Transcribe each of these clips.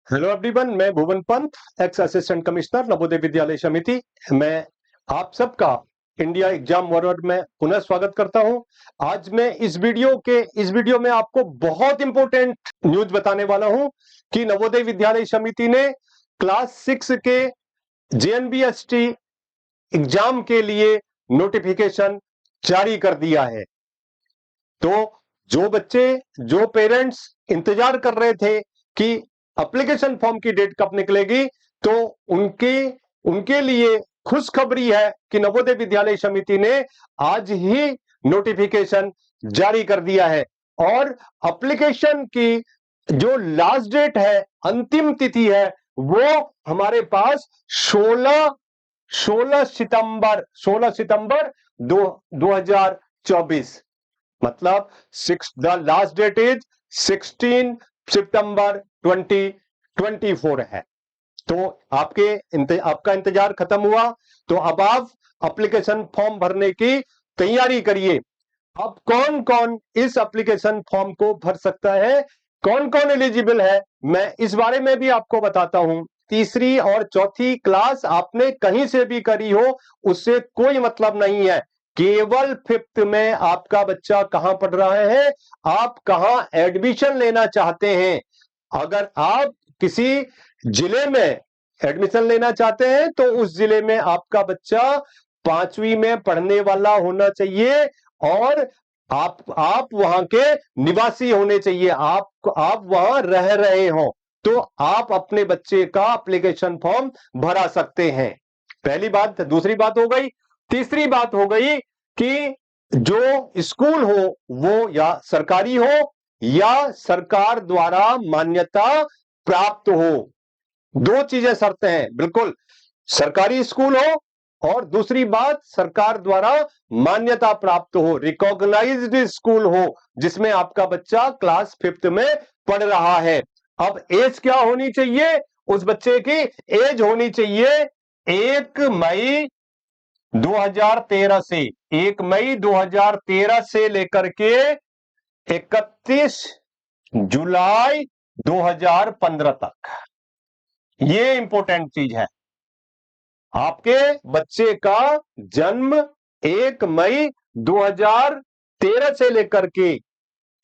Hello everyone, मैं Bhuvan Pant, ex assistant commissioner Navodaya Vidyalaya Samiti. मैं आप सबका इंडिया एग्जाम वॉरियर में पुनः स्वागत करता हूं। आज मैं इस वीडियो में आपको बहुत इंपॉर्टेंट न्यूज बताने वाला हूं कि नवोदय विद्यालय समिति ने क्लास 6 के जेएनबीएसटी एग्जाम के लिए नोटिफिकेशन जारी कर दिया है। तो जो पेरेंट्स इंतजार कर रहे थे कि एप्लीकेशन फॉर्म की डेट कब निकलेगी, तो उनके लिए खुशखबरी है कि नवोदय विद्यालय समिति ने आज ही नोटिफिकेशन जारी कर दिया है। और एप्लीकेशन की जो लास्ट डेट है, अंतिम तिथि है, वो हमारे पास 16 सितंबर 2024, मतलब द लास्ट डेट इज 16 सितंबर 2024 है। तो आपका इंतजार खत्म हुआ, तो अब आप एप्लीकेशन फॉर्म भरने की तैयारी करिए। अब कौन कौन इस एप्लीकेशन फॉर्म को भर सकता है, कौन कौन एलिजिबल है, मैं इस बारे में भी आपको बताता हूं। तीसरी और चौथी क्लास आपने कहीं से भी करी हो, उससे कोई मतलब नहीं है। केवल 5th में आपका बच्चा कहां पढ़ रहा है, आप कहां एडमिशन लेना चाहते हैं। अगर आप किसी जिले में एडमिशन लेना चाहते हैं, तो उस जिले में आपका बच्चा 5वीं में पढ़ने वाला होना चाहिए और आप वहां के निवासी होने चाहिए, आप वहां रह रहे हो, तो आप अपने बच्चे का एप्लीकेशन फॉर्म भरा सकते हैं। पहली बात। दूसरी बात हो गई। तीसरी बात हो गई कि जो स्कूल हो वो या सरकारी हो या सरकार द्वारा मान्यता प्राप्त हो। दो चीजें शर्तें हैं, बिल्कुल, सरकारी स्कूल हो और दूसरी बात सरकार द्वारा मान्यता प्राप्त हो, रिकॉग्नाइज्ड स्कूल हो, जिसमें आपका बच्चा क्लास 5th में पढ़ रहा है। अब एज क्या होनी चाहिए उस बच्चे की? एज होनी चाहिए 1 मई 2013 से 1 मई 2013 से लेकर के 31 जुलाई 2015 तक। ये इंपॉर्टेंट चीज है। आपके बच्चे का जन्म 1 मई 2013 से लेकर के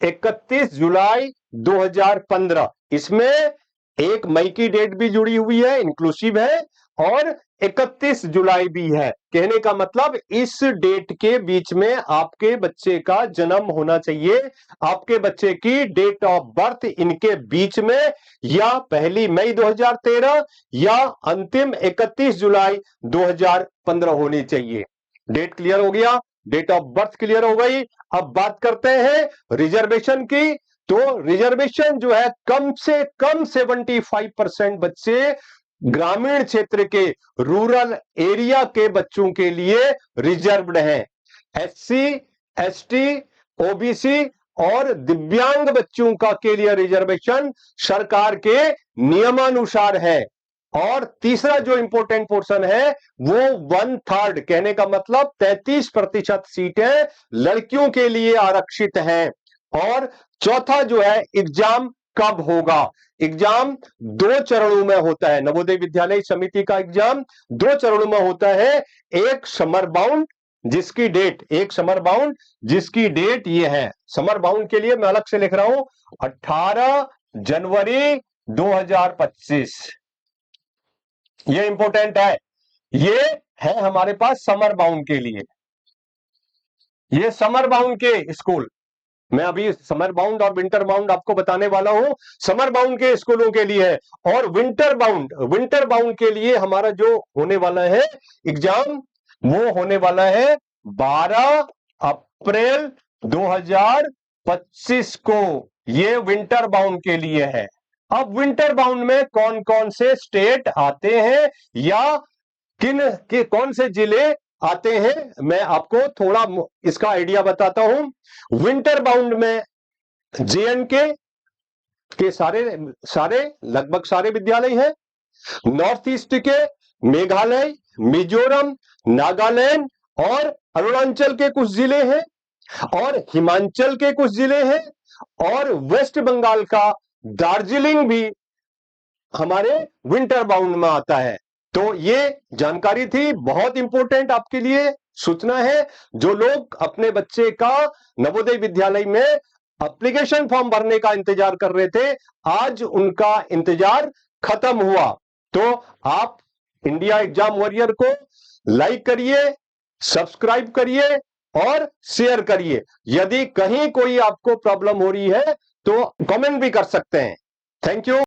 31 जुलाई 2015, इसमें 1 मई की डेट भी जुड़ी हुई है, इंक्लूसिव है, और 31 जुलाई भी है। कहने का मतलब इस डेट के बीच में आपके बच्चे का जन्म होना चाहिए। आपके बच्चे की डेट ऑफ बर्थ इनके बीच में या 1 मई 2013 या अंतिम 31 जुलाई 2015 होनी चाहिए। डेट क्लियर हो गया, डेट ऑफ बर्थ क्लियर हो गई। अब बात करते हैं रिजर्वेशन की। तो रिजर्वेशन जो है, कम से कम 75% बच्चे ग्रामीण क्षेत्र के, रूरल एरिया के बच्चों के लिए रिजर्व्ड हैं। एससी, एसटी, ओबीसी और दिव्यांग बच्चों का के लिए रिजर्वेशन सरकार के नियमानुसार है। और तीसरा जो इंपॉर्टेंट पोर्शन है वो 1/3, कहने का मतलब 33% सीटें लड़कियों के लिए आरक्षित हैं। और चौथा जो है, एग्जाम कब होगा? एग्जाम 2 चरणों में होता है। नवोदय विद्यालय समिति का एग्जाम 2 चरणों में होता है। एक समर बाउंड जिसकी डेट ये है। समर बाउंड के लिए मैं अलग से लिख रहा हूं, 18 जनवरी 2025। ये इंपॉर्टेंट है। ये है हमारे पास समर बाउंड के लिए। ये समर बाउंड के स्कूल, मैं अभी समर बाउंड और विंटर बाउंड आपको बताने वाला हूं। समर बाउंड के स्कूलों के लिए है। और विंटर बाउंड के लिए हमारा जो होने वाला है एग्जाम, वो होने वाला है 12 अप्रैल 2025 को। ये विंटर बाउंड के लिए है। अब विंटर बाउंड में कौन कौन से स्टेट आते हैं या कौन से जिले आते हैं, मैं आपको थोड़ा इसका आइडिया बताता हूं। विंटर बाउंड में जेएनके के सारे लगभग सारे विद्यालय हैं। नॉर्थ ईस्ट के मेघालय, मिजोरम, नागालैंड और अरुणाचल के कुछ जिले हैं, और हिमाचल के कुछ जिले हैं, और वेस्ट बंगाल का दार्जिलिंग भी हमारे विंटर बाउंड में आता है। तो ये जानकारी थी, बहुत इंपॉर्टेंट आपके लिए सूचना है। जो लोग अपने बच्चे का नवोदय विद्यालय में एप्लीकेशन फॉर्म भरने का इंतजार कर रहे थे, आज उनका इंतजार खत्म हुआ। तो आप इंडिया एग्जाम वॉरियर को लाइक करिए, सब्सक्राइब करिए और शेयर करिए। यदि कहीं कोई आपको प्रॉब्लम हो रही है तो कमेंट भी कर सकते हैं। Thank you.